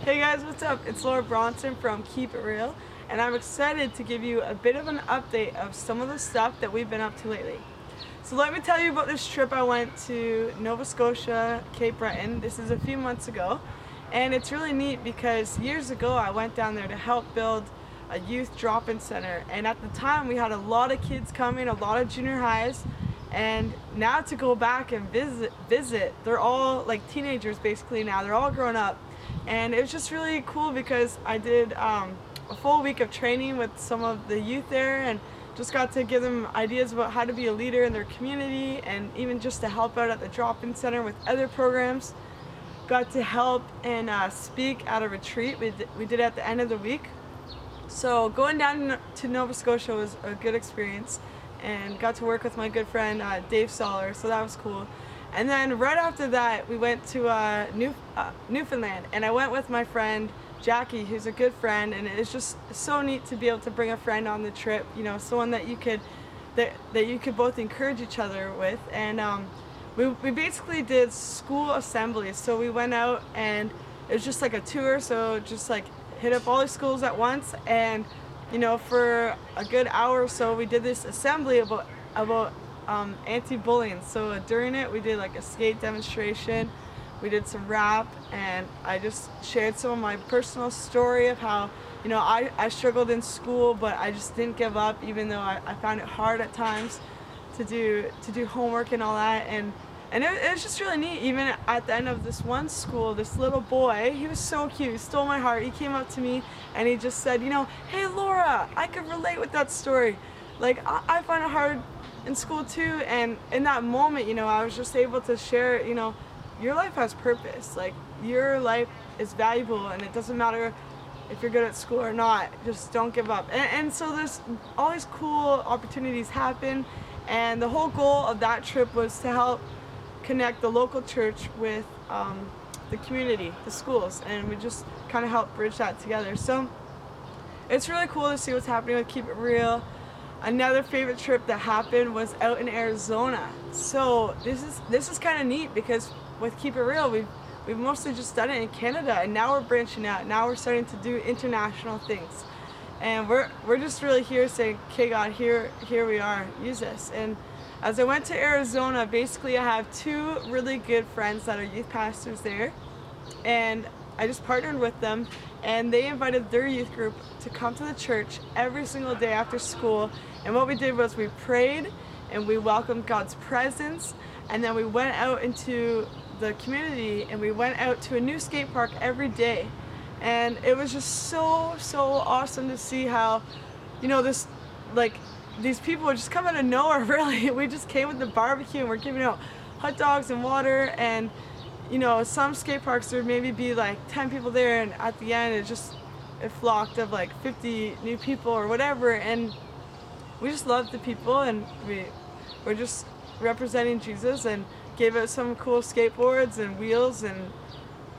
Hey guys, what's up? It's Laura Bronson from Keep It Real, and I'm excited to give you a bit of an update of some of the stuff that we've been up to lately. So let me tell you about this trip I went to Nova Scotia, Cape Breton. This is a few months ago, and it's really neat because years ago I went down there to help build a youth drop-in center, and at the time we had a lot of kids coming, a lot of junior highs, and now to go back and visit, they're all like teenagers basically now, they're all grown up. And it was just really cool because I did a full week of training with some of the youth there and just got to give them ideas about how to be a leader in their community and even just to help out at the drop-in center with other programs. Got to help and speak at a retreat we did at the end of the week. So going down to Nova Scotia was a good experience and got to work with my good friend Dave Soller, so that was cool. And then right after that, we went to Newfoundland, and I went with my friend Jackie, who's a good friend, and it's just so neat to be able to bring a friend on the trip. You know, someone that you could both encourage each other with. And we basically did school assemblies. So we went out, and it was just like a tour. So just like hit up all the schools at once, and you know, for a good hour or so, we did this assembly about anti-bullying. So during it, we did like a skate demonstration, we did some rap, and I just shared some of my personal story of how, you know, I struggled in school, but I just didn't give up, even though I found it hard at times to do homework and all that. And it was just really neat. Even at the end of this one school, this little boy, he was so cute, he stole my heart. He came up to me and he just said, you know, "Hey Laura, I could relate with that story. Like, I find it hard in school too." And in that moment, you know, I was just able to share, you know, your life has purpose. Like, your life is valuable, and it doesn't matter if you're good at school or not. Just don't give up. And so there's all these cool opportunities happen, and the whole goal of that trip was to help connect the local church with the community, the schools, and we just kind of help bridge that together. So it's really cool to see what's happening with Keep It Real. Another favorite trip that happened was out in Arizona. So this is kind of neat because with Keep It Real, we've mostly just done it in Canada, and now we're branching out. Now we're starting to do international things, and we're just really here saying, "Okay, God, here we are. Use us." And as I went to Arizona, basically I have two really good friends that are youth pastors there, and I just partnered with them, and they invited their youth group to come to the church every single day after school. And what we did was we prayed and we welcomed God's presence, and then we went out into the community and we went out to a new skate park every day. And it was just so awesome to see how, you know, these people would just come out of nowhere, really. We just came with the barbecue and we're giving out hot dogs and water, and you know, some skate parks there would maybe be like 10 people there, and at the end it flocked of like 50 new people or whatever. And we just loved the people, and we're just representing Jesus, and gave out some cool skateboards and wheels and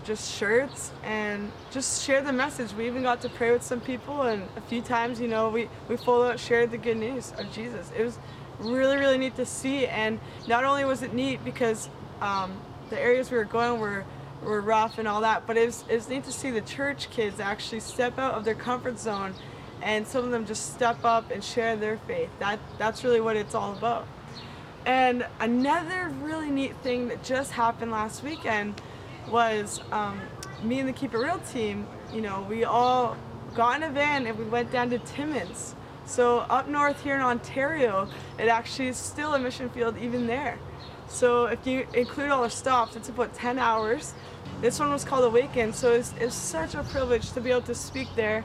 just shirts and just shared the message. We even got to pray with some people, and a few times, you know, we full out shared the good news of Jesus. It was really neat to see. And not only was it neat because the areas we were going were rough and all that, but it was neat to see the church kids actually step out of their comfort zone, and some of them just step up and share their faith. That's really what it's all about. And another really neat thing that just happened last weekend was me and the Keep It Real team, you know, we all got in a van and we went down to Timmins. So up north here in Ontario, it actually is still a mission field even there. So if you include all the stops, it's about 10 hours. This one was called Awaken, so it's such a privilege to be able to speak there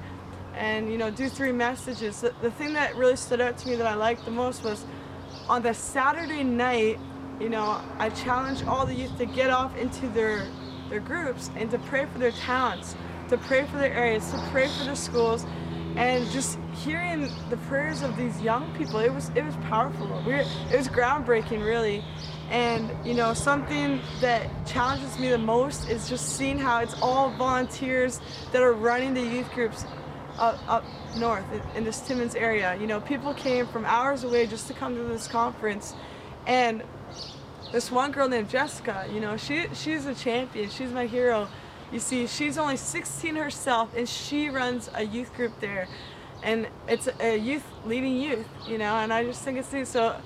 and, you know, do 3 messages. The thing that really stood out to me that I liked the most was on the Saturday night, you know, I challenged all the youth to get off into their groups and to pray for their towns, to pray for their areas, to pray for their schools. And just hearing the prayers of these young people, it was powerful. It was groundbreaking, really. And you know, something that challenges me the most is just seeing how it's all volunteers that are running the youth groups up north in this Timmins area. You know, people came from hours away just to come to this conference, and this one girl named Jessica, you know, she's a champion. She's my hero. You see, she's only 16 herself, and she runs a youth group there, and it's a youth leading youth, you know. And I just think it's neat. So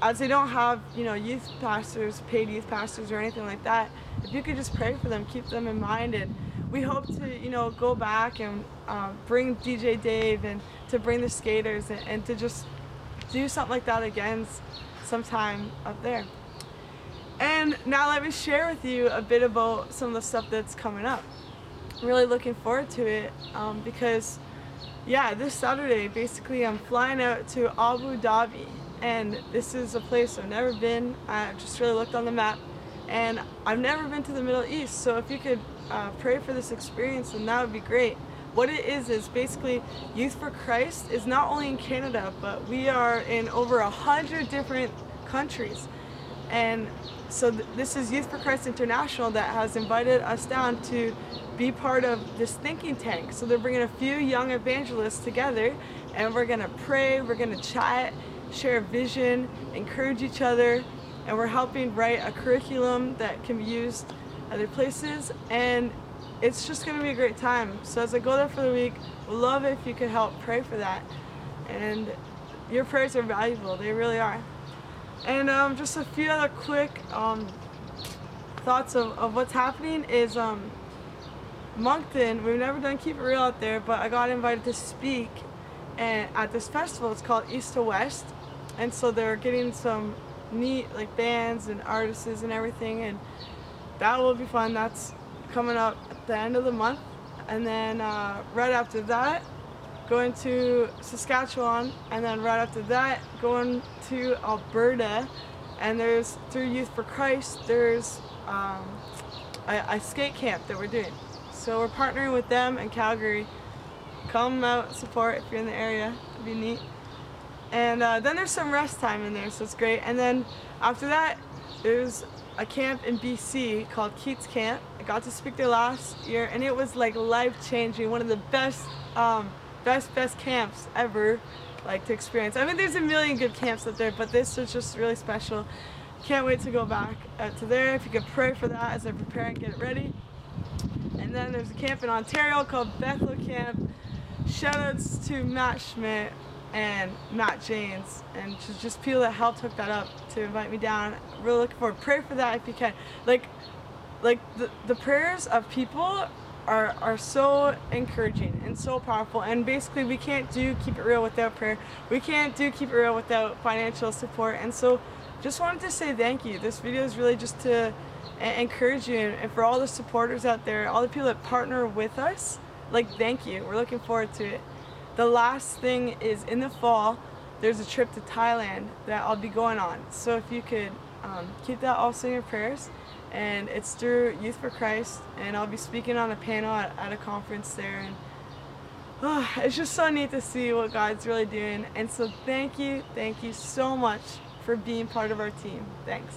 as they don't have, you know, youth pastors, paid youth pastors or anything like that, if you could just pray for them, keep them in mind. And we hope to, you know, go back and bring DJ Dave and to bring the skaters and to just do something like that again sometime up there. And now let me share with you a bit about some of the stuff that's coming up. I'm really looking forward to it because, yeah, this Saturday basically I'm flying out to Abu Dhabi, and this is a place I've never been. I just really looked on the map, and I've never been to the Middle East, so if you could pray for this experience, then that would be great. What it is basically Youth for Christ is not only in Canada, but we are in over 100 different countries. And so this is Youth for Christ International that has invited us down to be part of this thinking tank. So they're bringing a few young evangelists together, and we're gonna pray, we're gonna chat, share a vision, encourage each other, and we're helping write a curriculum that can be used other places, and it's just going to be a great time. So as I go there for the week, we'd love it if you could help pray for that. And your prayers are valuable, they really are. And just a few other quick thoughts of what's happening is Moncton, we've never done Keep It Real out there, but I got invited to speak at this festival. It's called East to West, and so they're getting some neat like bands and artists and everything, and that will be fun. That's coming up at the end of the month. And then right after that, going to Saskatchewan, and then right after that going to Alberta. And there's, through Youth for Christ, there's a skate camp that we're doing, so we're partnering with them in Calgary. Come out, support if you're in the area, it'd be neat. And then there's some rest time in there, so it's great. And then after that, there's a camp in BC called Keats Camp. I got to speak there last year, and it was like life-changing. One of the best camps ever, like, to experience. I mean, there's a million good camps out there, but this was just really special. Can't wait to go back to there. If you could pray for that as I prepare and get it ready. And then there's a camp in Ontario called Bethel Camp. Shoutouts to Matt Schmidt and Matt Janes, and just people that helped hook that up to invite me down. Really looking forward. Pray for that if you can. Like the prayers of people are so encouraging and so powerful, and basically we can't do Keep It Real without prayer. We can't do Keep It Real without financial support. And so just wanted to say thank you. This video is really just to encourage you, and for all the supporters out there, all the people that partner with us, like, thank you. We're looking forward to it. The last thing is in the fall, there's a trip to Thailand that I'll be going on. So if you could keep that also in your prayers. And it's through Youth for Christ, and I'll be speaking on a panel at a conference there. And it's just so neat to see what God's really doing. And so thank you so much for being part of our team. Thanks.